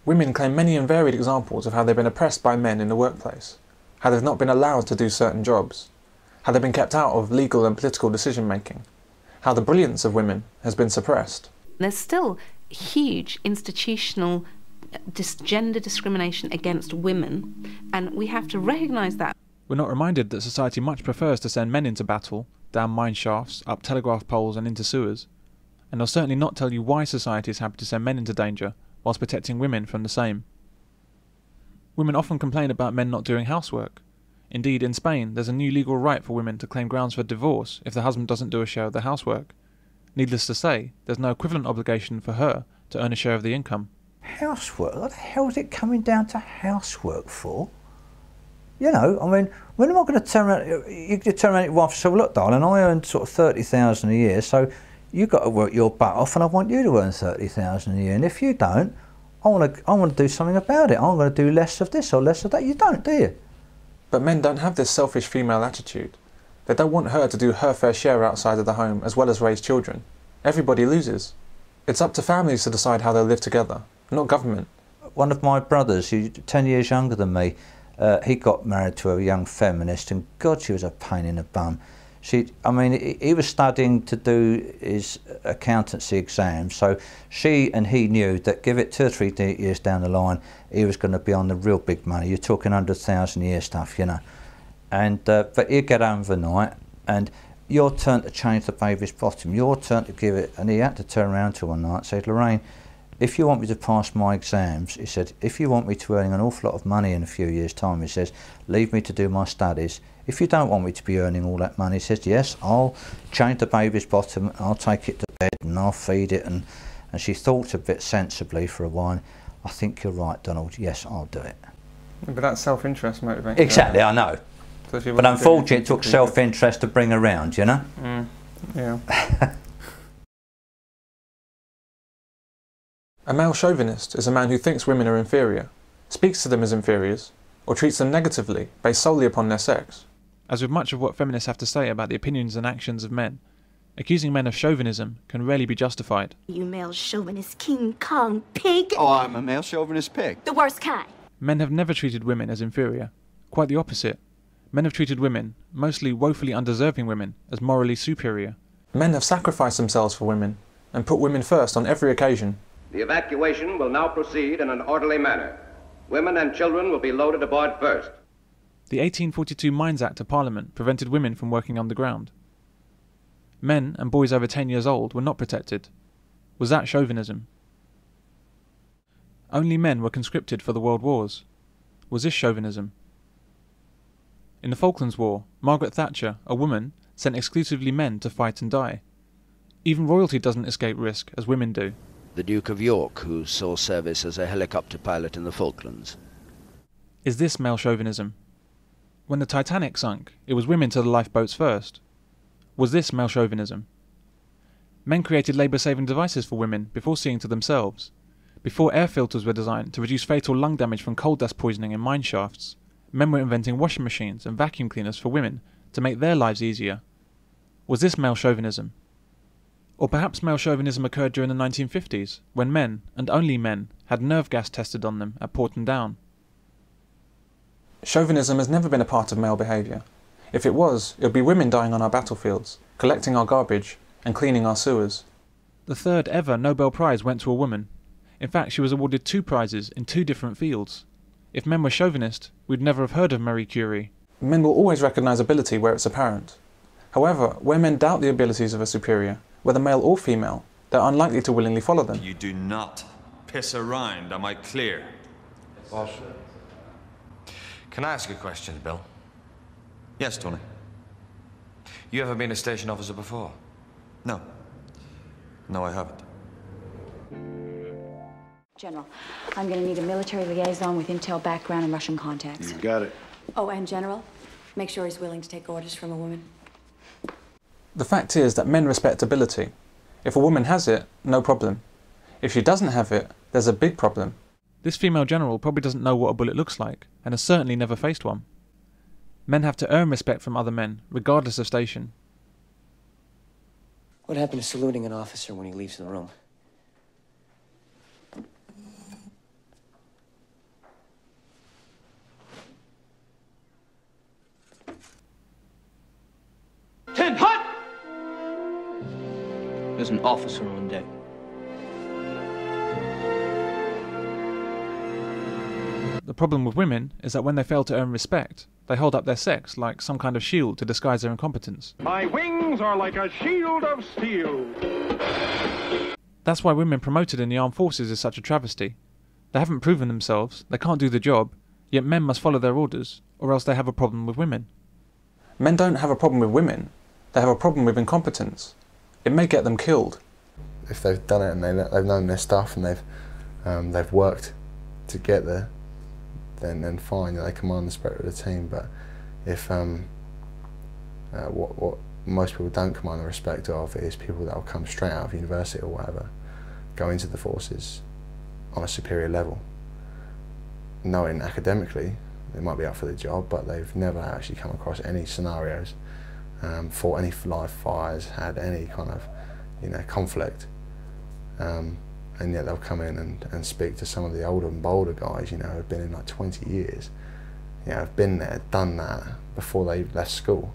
Women claim many and varied examples of how they've been oppressed by men in the workplace, how they've not been allowed to do certain jobs, how they've been kept out of legal and political decision-making, how the brilliance of women has been suppressed. There's still huge institutional gender discrimination against women, and we have to recognise that. We're not reminded that society much prefers to send men into battle, down mine shafts, up telegraph poles and into sewers, and they'll certainly not tell you why society is happy to send men into danger whilst protecting women from the same. Women often complain about men not doing housework. Indeed, in Spain, there's a new legal right for women to claim grounds for divorce if the husband doesn't do a share of the housework. Needless to say, there's no equivalent obligation for her to earn a share of the income. Housework? What the hell is it coming down to housework for? You know, I mean, when am I going to turn around? You could turn around to your wife and say, well, look, darling, I earn sort of 30,000 a year, so you've got to work your butt off, and I want you to earn 30,000 a year. And if you don't, I want to do something about it. I'm going to do less of this or less of that. You don't, do you? But men don't have this selfish female attitude. They don't want her to do her fair share outside of the home as well as raise children. Everybody loses. It's up to families to decide how they'll live together, not government. One of my brothers, who's 10 years younger than me, he got married to a young feminist, and God, she was a pain in the bum. He was studying to do his accountancy exams, so she and he knew that give it 2 or 3 years down the line, he was going to be on the real big money. You're talking 100,000 a year stuff, you know. And but he'd get home for the night, and your turn to change the baby's bottom, your turn to give it, and he had to turn around to one night and say, Lorraine, if you want me to pass my exams, he said, if you want me to earn an awful lot of money in a few years' time, he says, leave me to do my studies. If you don't want me to be earning all that money, he says, yes, I'll change the baby's bottom, I'll take it to bed and I'll feed it. And she thought a bit sensibly for a while. I think you're right, Donald, yes, I'll do it. But that's self-interest motivation. Exactly, I know. So but unfortunately it took self-interest to bring her around, you know? Yeah. A male chauvinist is a man who thinks women are inferior, speaks to them as inferiors, or treats them negatively based solely upon their sex. As with much of what feminists have to say about the opinions and actions of men, accusing men of chauvinism can rarely be justified. You male chauvinist King Kong pig! Oh, I'm a male chauvinist pig. The worst kind. Men have never treated women as inferior. Quite the opposite. Men have treated women, mostly woefully undeserving women, as morally superior. Men have sacrificed themselves for women, and put women first on every occasion. The evacuation will now proceed in an orderly manner. Women and children will be loaded aboard first. The 1842 Mines Act of Parliament prevented women from working underground. Men and boys over 10 years old were not protected. Was that chauvinism? Only men were conscripted for the world wars. Was this chauvinism? In the Falklands War, Margaret Thatcher, a woman, sent exclusively men to fight and die. Even royalty doesn't escape risk, as women do. The Duke of York, who saw service as a helicopter pilot in the Falklands. Is this male chauvinism? When the Titanic sunk, it was women to the lifeboats first. Was this male chauvinism? Men created labour-saving devices for women before seeing to themselves. Before air filters were designed to reduce fatal lung damage from coal dust poisoning in mine shafts, men were inventing washing machines and vacuum cleaners for women to make their lives easier. Was this male chauvinism? Or perhaps male chauvinism occurred during the 1950s, when men, and only men, had nerve gas tested on them at Porton Down. Chauvinism has never been a part of male behaviour. If it was, it would be women dying on our battlefields, collecting our garbage, and cleaning our sewers. The third ever Nobel Prize went to a woman. In fact, she was awarded 2 prizes in 2 different fields. If men were chauvinist, we'd never have heard of Marie Curie. Men will always recognise ability where it's apparent. However, where men doubt the abilities of a superior, whether male or female, they're unlikely to willingly follow them. You do not piss around, am I clear? Boss. Can I ask a question, Bill? Yes, Tony. You ever been a station officer before? No. No, I haven't. General, I'm going to need a military liaison with intel background and Russian contacts. You got it. Oh, and General, make sure he's willing to take orders from a woman. The fact is that men respect ability. If a woman has it, no problem. If she doesn't have it, there's a big problem. This female general probably doesn't know what a bullet looks like, and has certainly never faced one. Men have to earn respect from other men, regardless of station. What happened to saluting an officer when he leaves the room? was an officer on deck. The problem with women is that when they fail to earn respect, they hold up their sex like some kind of shield to disguise their incompetence. My wings are like a shield of steel. That's why women promoted in the armed forces is such a travesty. They haven't proven themselves, they can't do the job, yet men must follow their orders, or else they have a problem with women. Men don't have a problem with women, they have a problem with incompetence. It may get them killed. If they've done it and they've known their stuff and they've worked to get there, then fine, they command the spirit of the team. But if what most people don't command the respect of is people that will come straight out of university or whatever, go into the forces on a superior level, knowing academically they might be up for the job, but they've never actually come across any scenarios, fought any live fires, had any kind of conflict, and yet they'll come in and speak to some of the older and bolder guys, who've been in like 20 years, have been there, done that before they left school.